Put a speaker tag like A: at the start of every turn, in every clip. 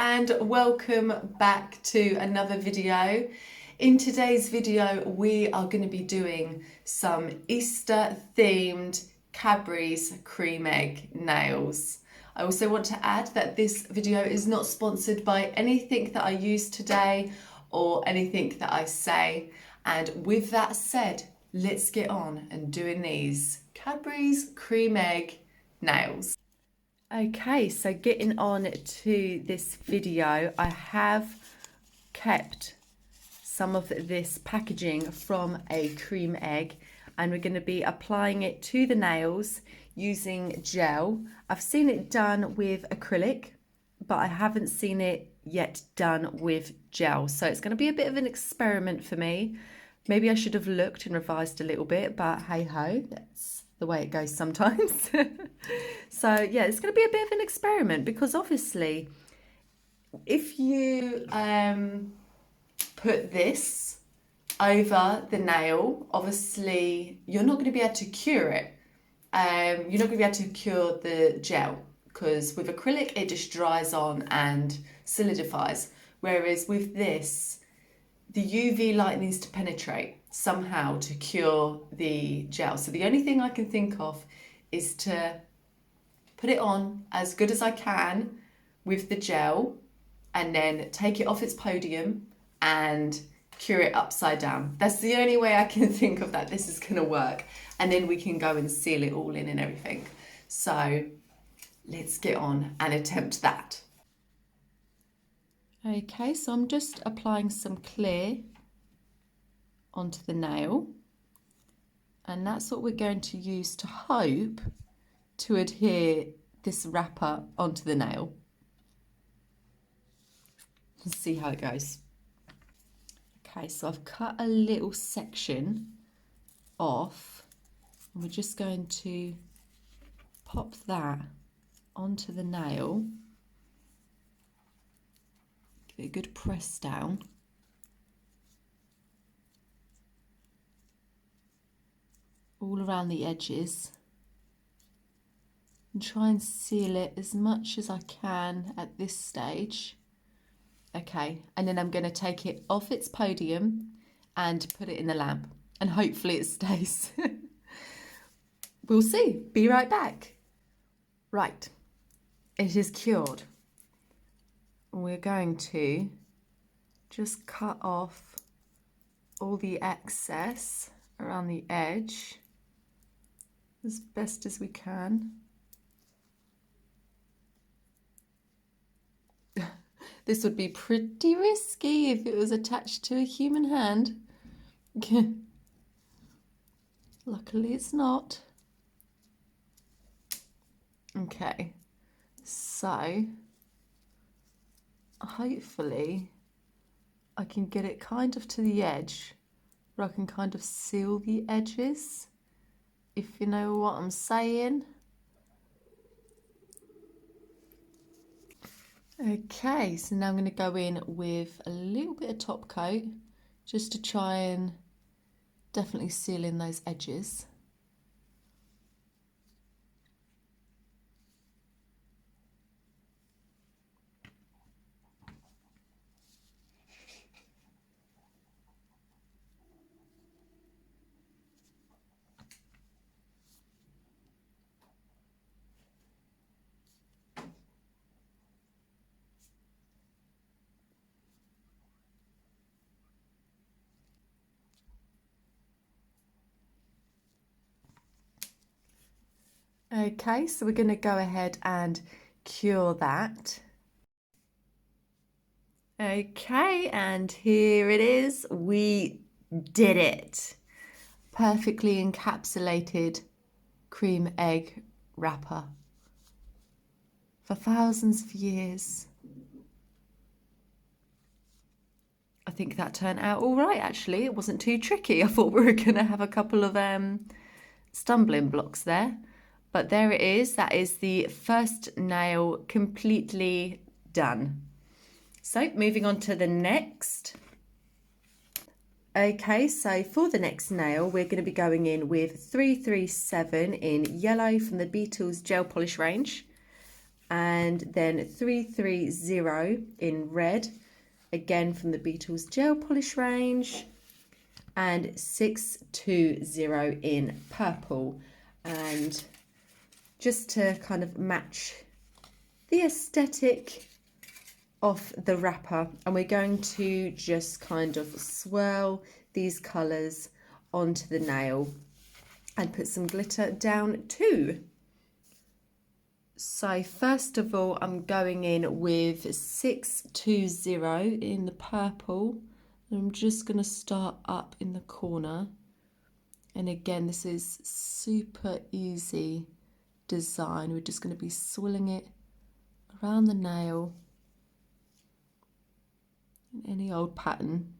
A: and welcome back to another video. In today's video we are going to be doing some Easter themed Cadbury's cream egg nails. I also want to add that this video is not sponsored by anything that I use today or anything that I say, and with that said, let's get on and doing these Cadbury's cream egg nails. Okay, so getting on to this video, I have kept some of this packaging from a cream egg and we're going to be applying it to the nails using gel. I've seen it done with acrylic, but I haven't seen it yet done with gel. So it's going to be a bit of an experiment for me. Maybe I should have looked and revised a little bit, but hey ho, that's the way it goes sometimes. So yeah, it's going to be a bit of an experiment because obviously if you put this over the nail, obviously you're not going to be able to cure it. You're not going to be able to cure the gel because with acrylic it just dries on and solidifies, whereas with this the UV light needs to penetrate somehow to cure the gel. So the only thing I can think of is to put it on as good as I can with the gel and then take it off its podium and cure it upside down. That's the only way I can think of that this is going to work. And then we can go and seal it all in and everything. So let's get on and attempt that. Okay, so I'm just applying some clear onto the nail, and that's what we're going to use to hope to adhere this wrapper onto the nail. Let's see how it goes. Okay, so I've cut a little section off and we're just going to pop that onto the nail. Give it a good press down. All around the edges. And try and seal it as much as I can at this stage. Okay, and then I'm going to take it off its podium and put it in the lamp. And hopefully it stays. We'll see. Be right back. Right, it is cured. We're going to just cut off all the excess around the edge as best as we can. This would be pretty risky if it was attached to a human hand. Luckily it's not. Okay, so hopefully I can get it kind of to the edge where I can kind of seal the edges, if you know what I'm saying. Okay, so now I'm going to go in with a little bit of top coat just to try and definitely seal in those edges. Okay, so we're going to go ahead and cure that. Okay, and here it is. We did it. Perfectly encapsulated cream egg wrapper for thousands of years. I think that turned out all right, actually. It wasn't too tricky. I thought we were going to have a couple of stumbling blocks there. But there it is. That is the first nail completely done. So moving on to the next. Okay, so for the next nail, we're going to be going in with 337 in yellow from the Beetles gel polish range. and then 330 in red, again from the Beetles gel polish range, and 620 in purple. And just to kind of match the aesthetic of the wrapper, and we're going to just kind of swirl these colours onto the nail and put some glitter down too. So first of all, I'm going in with 620 in the purple, and I'm just going to start up in the corner. And again, this is super easy design. We're just going to be swirling it around the nail in any old pattern.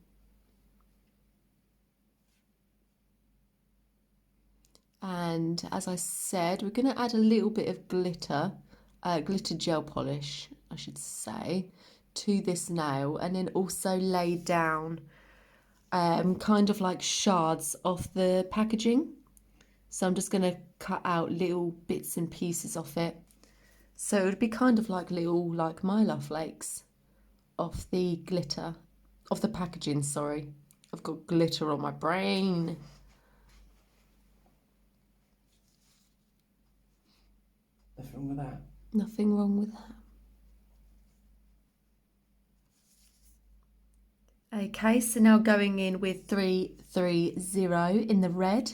A: And as I said, we're going to add a little bit of glitter gel polish, I should say, to this nail, and then also lay down kind of like shards of the packaging. So I'm just going to cut out little bits and pieces of it. So it would be kind of like little like mylar flakes of the glitter, of the packaging, sorry. I've got glitter on my brain.
B: Nothing wrong with that.
A: Nothing wrong with that. Okay, so now going in with 330 in the red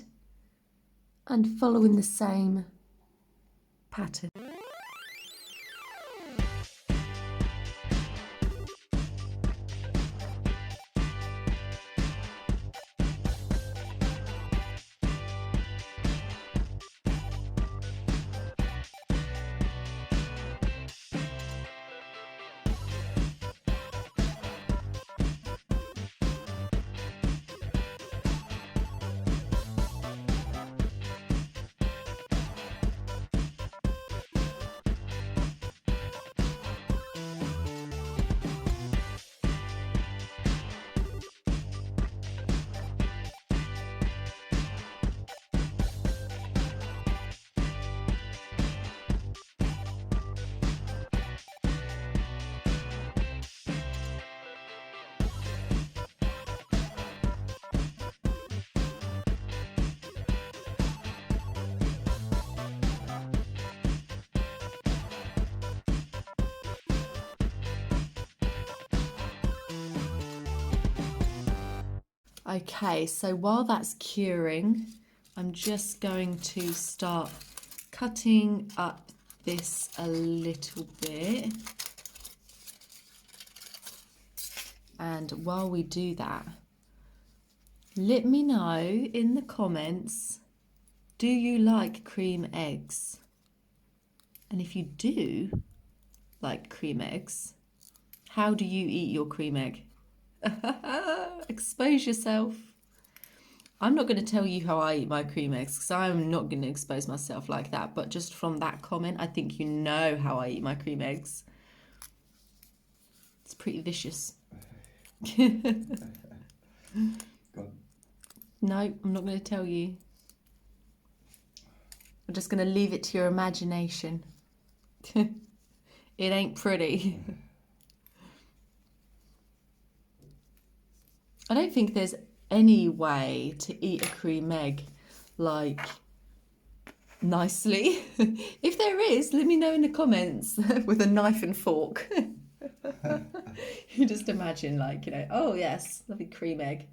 A: and following the same pattern. Okay, so while that's curing, I'm just going to start cutting up this a little bit. And while we do that, let me know in the comments, do you like cream eggs? And if you do like cream eggs, how do you eat your cream egg? Expose yourself. I'm not going to tell you how I eat my cream eggs because I'm not going to expose myself like that. But just from that comment, I think you know how I eat my cream eggs. It's pretty vicious. No, I'm not going to tell you. I'm just going to leave it to your imagination. It ain't pretty. I don't think there's any way to eat a cream egg like nicely. If there is, let me know in the comments with a knife and fork. You just imagine, like, you know, oh yes, lovely cream egg.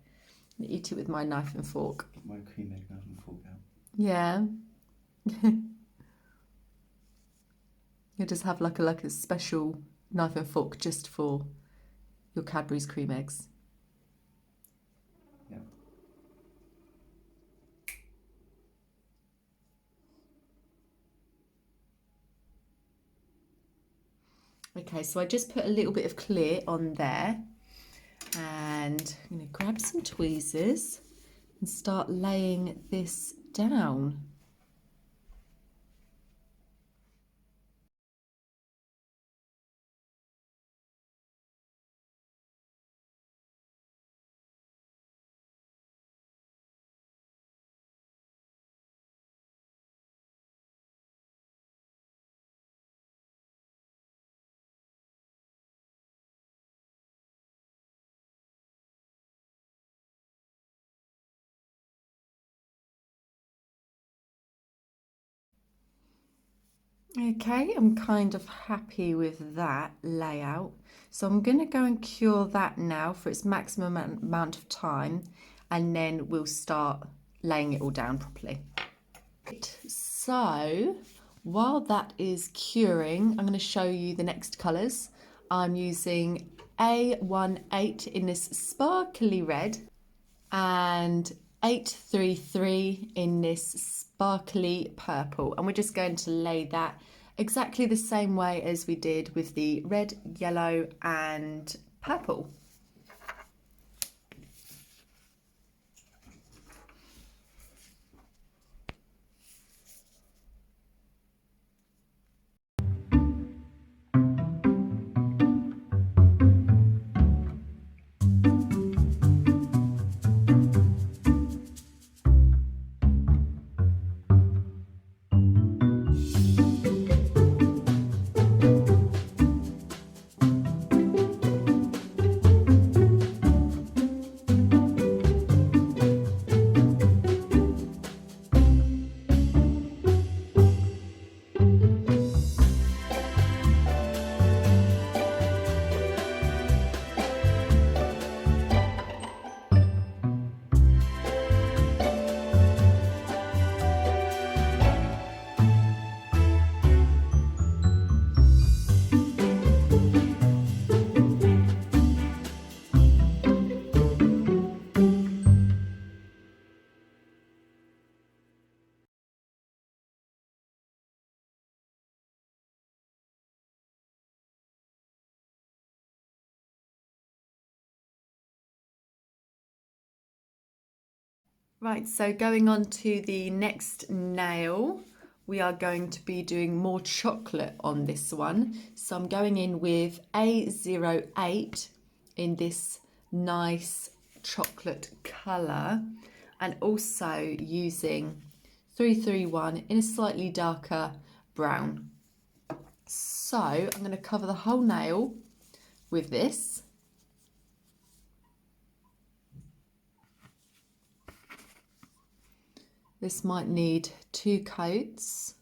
A: And eat it with my knife and fork.
B: Get my cream egg knife and fork out.
A: Yeah. You just have like a special knife and fork just for your Cadbury's cream eggs.
B: Yeah.
A: Okay, so I just put a little bit of clear on there, and I'm going to grab some tweezers and start laying this down. Okay, I'm kind of happy with that layout. So I'm going to go and cure that now for its maximum amount of time, and then we'll start laying it all down properly. So while that is curing, I'm going to show you the next colours. I'm using A18 in this sparkly red and 833 in this sparkly purple, and we're just going to lay that exactly the same way as we did with the red, yellow and purple. Right, so going on to the next nail, we are going to be doing more chocolate on this one. So I'm going in with A08 in this nice chocolate colour, and also using 331 in a slightly darker brown. So I'm going to cover the whole nail with this. This might need 2 coats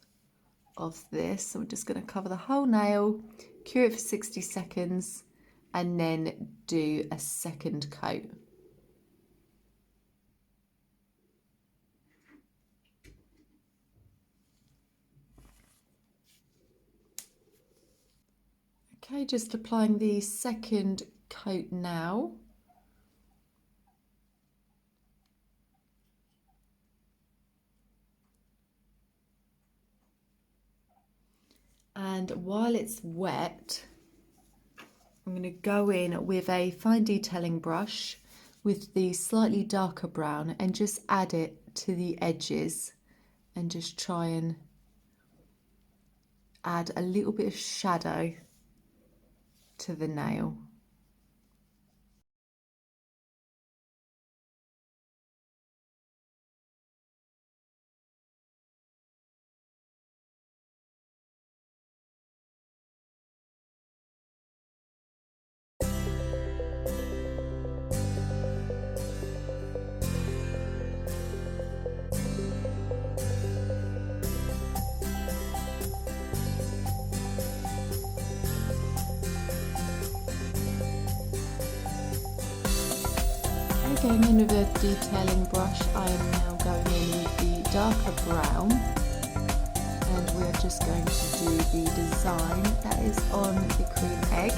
A: of this. So we're just going to cover the whole nail, cure it for 60 seconds, and then do a second coat. Okay, just applying the second coat now. And while it's wet, I'm going to go in with a fine detailing brush with the slightly darker brown and just add it to the edges and just try and add a little bit of shadow to the nail. Going in with a detailing brush, I am now going in with the darker brown, and we are just going to do the design that is on the cream egg.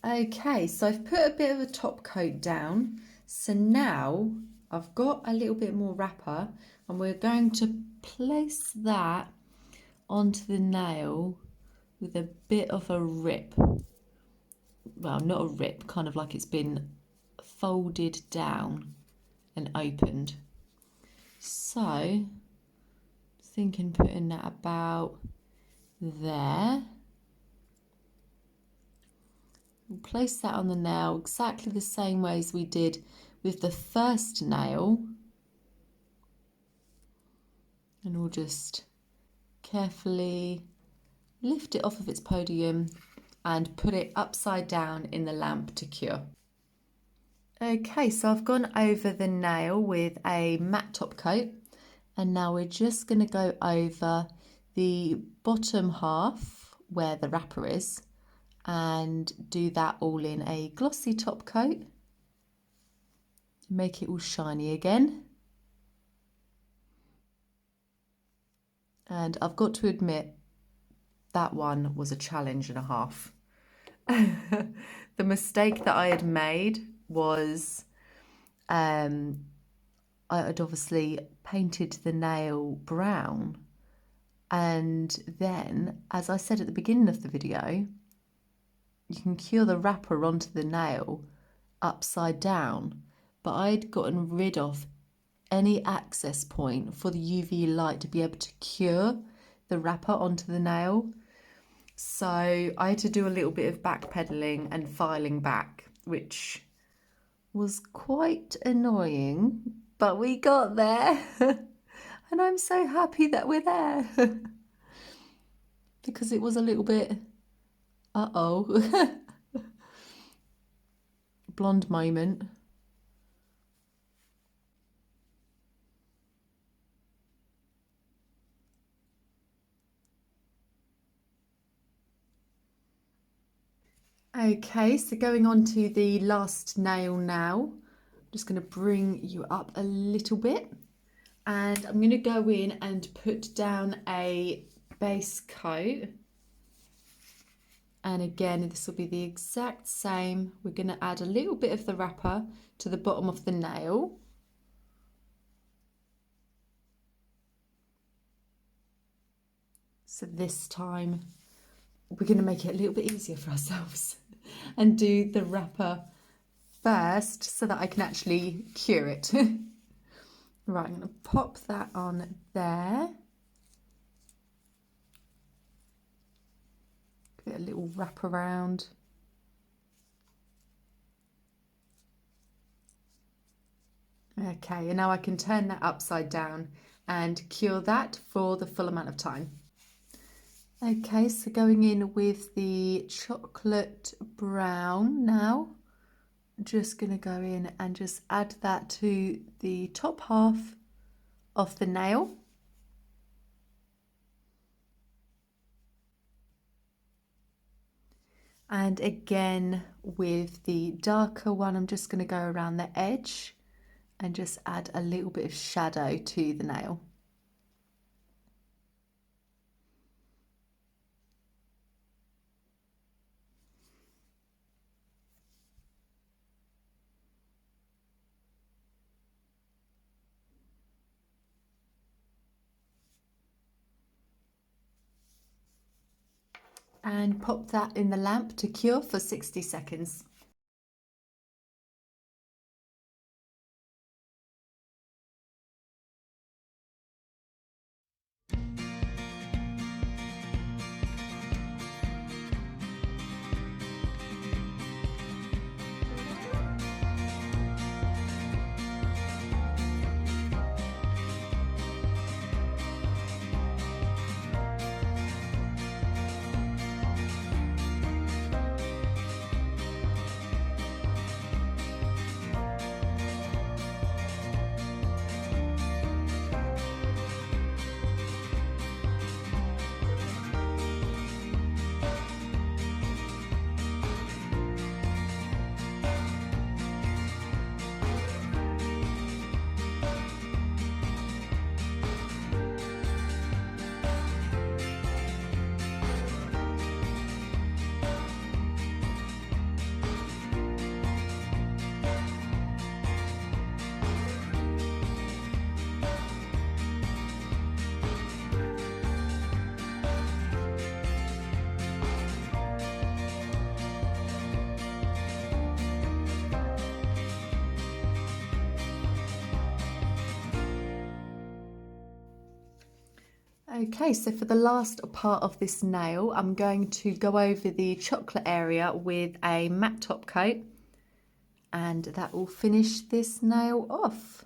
A: Okay, so I've put a bit of a top coat down. So now I've got a little bit more wrapper and we're going to place that onto the nail with a bit of a rip. Well, not a rip, kind of like it's been folded down and opened. So, thinking putting that about there. We'll place that on the nail exactly the same way as we did with the first nail. And we'll just carefully lift it off of its podium and put it upside down in the lamp to cure. Okay, so I've gone over the nail with a matte top coat and now we're just going to go over the bottom half where the wrapper is and do that all in a glossy top coat. Make it all shiny again. And I've got to admit, that one was a challenge and a half. The mistake that I had made was I had obviously painted the nail brown, and then, as I said at the beginning of the video, you can cure the wrapper onto the nail upside down, but I'd gotten rid of any access point for the UV light to be able to cure the wrapper onto the nail. So I had to do a little bit of backpedaling and filing back, which was quite annoying, but we got there. And I'm so happy that we're there. Because it was a little bit, blonde moment. Okay, so going on to the last nail now. I'm just going to bring you up a little bit and I'm going to go in and put down a base coat. And again, this will be the exact same. We're going to add a little bit of the wrapper to the bottom of the nail. So this time we're going to make it a little bit easier for ourselves and do the wrapper first so that I can actually cure it. Right, I'm going to pop that on there. Give it a little wrap around. Okay, and now I can turn that upside down and cure that for the full amount of time. Okay, so going in with the chocolate brown now. Just going to go in and just add that to the top half of the nail. And again with the darker one, I'm just going to go around the edge and just add a little bit of shadow to the nail. And pop that in the lamp to cure for 60 seconds. Okay, so for the last part of this nail, I'm going to go over the chocolate area with a matte top coat, and that will finish this nail off.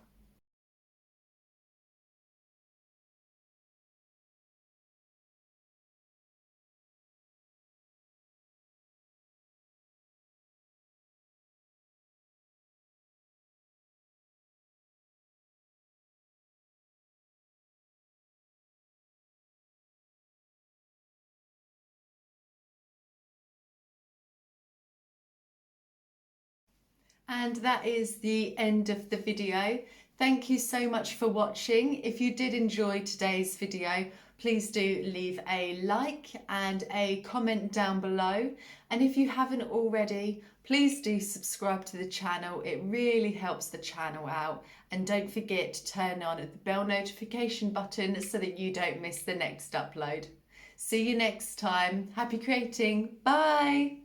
A: And that is the end of the video. Thank you so much for watching. If you did enjoy today's video, please do leave a like and a comment down below. And if you haven't already, please do subscribe to the channel. It really helps the channel out. And don't forget to turn on the bell notification button so that you don't miss the next upload. See you next time. Happy creating. Bye.